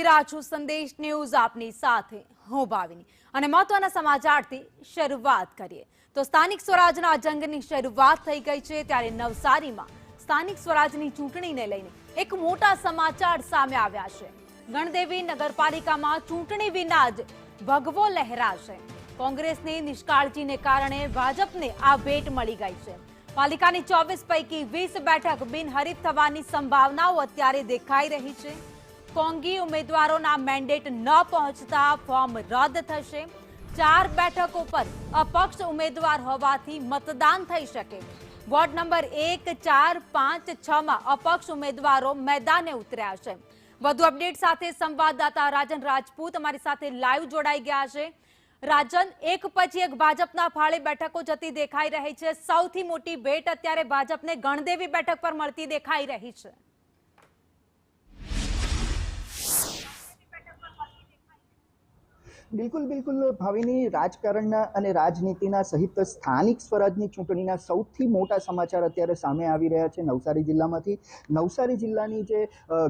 જોઈ રહ્યા છો સંદેશ ન્યૂઝ આપની સાથે હું ભાવિની અને મહત્વના સમાચારથી શરૂઆત કરીએ તો સ્થાનિક સ્વરાજના જંગની શરૂઆત થઈ ગઈ છે ત્યારે નવસારીમાં સ્થાનિક સ્વરાજની ચૂંટણીને લઈને એક મોટા સમાચાર સામે આવ્યા છે। ગણદેવી નગરપાલિકામાં ચૂંટણી વિના જ ભગવો લહેરાશે। કોંગ્રેસની નિષ્કાળજીને કારણે ભાજપને આ ભેટ મળી ગઈ છે। પાલિકાની 24 પૈકી 20 બેઠક બિનહરીફ થવાની સંભાવનાઓ અત્યારે દેખાઈ રહી છે। કોંગી ઉમેદવારોના મેન્ડેટ ન પહોંચતા ફોર્મ રદ થશે। 4 બેઠકો પર અપક્ષ ઉમેદવાર હોવાથી મતદાન થઈ શકે। વોર્ડ નંબર 1, 4, 5, 6 માં અપક્ષ ઉમેદવારો મેદાને ઉતર્યા છે। વધુ અપડેટ સાથે સંવાદદાતા રાજન રાજપૂત અમારી સાથે લાઈવ જોડાઈ ગયા છે। રાજન, એક પછી એક ભાજપના ફાળે બેઠકો જતી દેખાઈ રહી છે। સૌથી મોટી ભેટ અત્યારે ભાજપને ગણદેવી બેઠક પર મળતી દેખાઈ રહી છે। બિલકુલ ભાવિની, રાજકારણના અને રાજનીતિના સહિત સ્થાનિક સ્વરાજની ચૂંટણીના સૌથી મોટા સમાચાર અત્યારે સામે આવી રહ્યા છે નવસારી જિલ્લામાંથી। નવસારી જિલ્લાની જે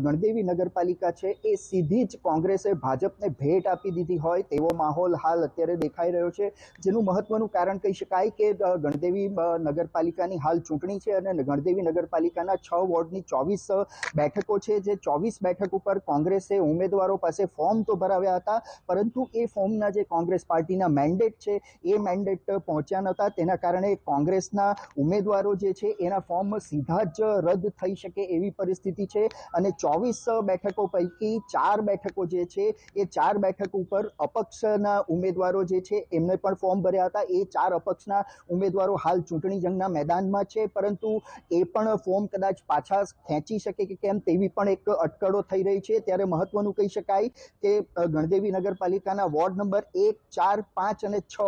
ગણદેવી નગરપાલિકા છે એ સીધી જ કોંગ્રેસે ભાજપને ભેટ આપી દીધી હોય તેવો માહોલ હાલ અત્યારે દેખાઈ રહ્યો છે। જેનું મહત્વનું કારણ કહી શકાય કે ગણદેવી નગરપાલિકાની હાલ ચૂંટણી છે અને ગણદેવી નગરપાલિકાના 6 વોર્ડની 24 બેઠકો છે। જે 24 બેઠક ઉપર કોંગ્રેસે ઉમેદવારો પાસે ફોર્મ તો ભરાવ્યા હતા, પરંતુ એ ફોર્મના જે કોંગ્રેસ પાર્ટીના મેન્ડેટ છે એ મેન્ડેટ પહોંચ્યા નહોતા। તેના કારણે કોંગ્રેસના ઉમેદવારો જે છે એના ફોર્મ સીધા જ રદ થઈ શકે એવી પરિસ્થિતિ છે અને 24 બેઠકો પૈકી 4 બેઠકો જે છે એ 4 બેઠક ઉપર અપક્ષના ઉમેદવારો જે છે એમને પણ ફોર્મ ભર્યા હતા। એ 4 અપક્ષના ઉમેદવારો હાલ ચૂંટણી જંગના મેદાનમાં છે, પરંતુ એ પણ ફોર્મ કદાચ પાછા ખેંચી શકે કે કેમ તેવી પણ એક અટકળો થઈ રહી છે। ત્યારે મહત્વનું કહી શકાય કે ગણદેવી નગરપાલિકાના વોર્ડ નંબર 1, 4, 5 અને 6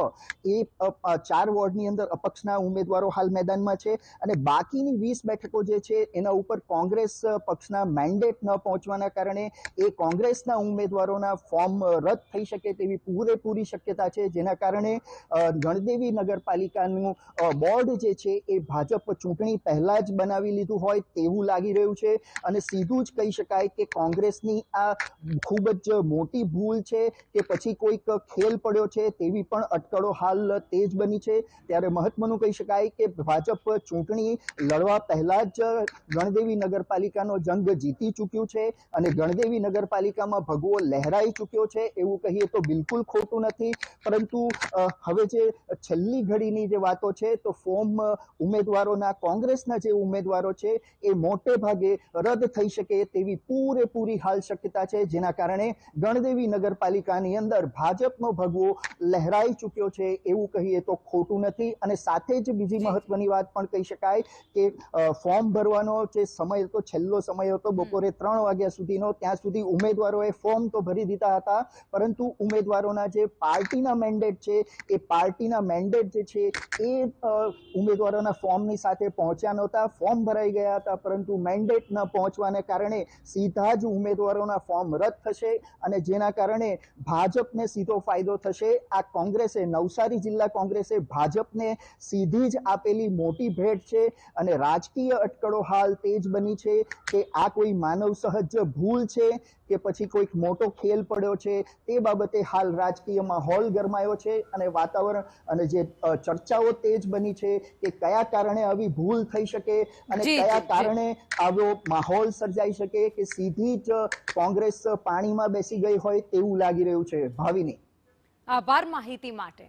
એ 4 વોર્ડની અંદર અપક્ષના ઉમેદવારો હાલ મેદાનમાં છે અને બાકીની 20 બેઠકો જે છે એના ઉપર કોંગ્રેસ પક્ષના મેન્ડેટ ન પહોંચવાના કારણે એ કોંગ્રેસના ઉમેદવારોના ફોર્મ રદ થઈ શકે તેવી પૂરેપૂરી શક્યતા છે। જેના કારણે ગણદેવી નગરપાલિકાનું બોર્ડ જે છે એ ભાજપ ચૂંટણી પહેલા જ બનાવી લીધું હોય તેવું લાગી રહ્યું છે અને સીધું જ કહી શકાય કે કોંગ્રેસની આ ખૂબ જ મોટી ભૂલ છે કે પછી કોઈક ખેલ પડ્યો છે તેવી પણ અટકળો હાલ તેજ બની છે। ત્યારે મહત્વનું કહી શકાય કે ભાજપ ચૂંટણી લડવા પહેલા જ ગણદેવી નગરપાલિકાનો જંગ જીતી ચૂક્યું છે અને ગણદેવી નગરપાલિકામાં ભગવો લહેરાઈ ચૂક્યો છે એવું કહીએ તો બિલકુલ ખોટું નથી। પરંતુ હવે જે છેલ્લી ઘડીની જે વાતો છે તો ફોર્મ ઉમેદવારોના કોંગ્રેસના જે ઉમેદવારો છે એ મોટે ભાગે રદ થઈ શકે તેવી પૂરેપૂરી હાલ શક્યતા છે। જેના કારણે ગણદેવી નગરપાલિકાની અંદર ભાજપનો ભગવો લહેરાઈ ચૂક્યો છે એવું કહીએ તો ખોટું નથી। અને સાથે જ બીજી મહત્વની વાત પણ કહી શકાય કે ફોર્મ ભરવાનો જે સમય હતો, છેલ્લો સમય હતો બપોરે 3 વાગ્યા સુધીનો, ત્યાં સુધી ઉમેદવારોએ ફોર્મ તો ભરી દીધા હતા, પરંતુ ઉમેદવારોના જે પાર્ટીના મેન્ડેટ છે એ પાર્ટીના મેન્ડેટ જે છે એ ઉમેદવારોના ફોર્મની સાથે પહોંચ્યા નહોતા। ફોર્મ ભરાઈ ગયા હતા, પરંતુ મેન્ડેટ ન પહોંચવાને કારણે સીધા જ ઉમેદવારોના ફોર્મ રદ થશે અને જેના કારણે ભાજપને સીધો ફાયદો થશે। આ કોંગ્રેસે, નવસારી જિલ્લા કોંગ્રેસે ભાજપને સીધી જ આપેલી મોટી ભેટ છે અને રાજકીય અટકળો હાલ તેજ બની છે કે આ કોઈ માનવ સહજ ભૂલ છે કે પછી કોઈક મોટો ખેલ પડ્યો છે તે બાબતે હાલ રાજકીય માહોલ ગરમાયો છે અને વાતાવરણ અને જે ચર્ચાઓ તેજ બની છે કે કયા કારણે આવી ભૂલ થઈ શકે અને કયા કારણે આવો માહોલ સર્જાઈ શકે કે સીધી જ કોંગ્રેસ પાણીમાં બેસી ગઈ હોય તેવું લાગી રહ્યું છે। ભાવિની, આભાર માહિતી માટે।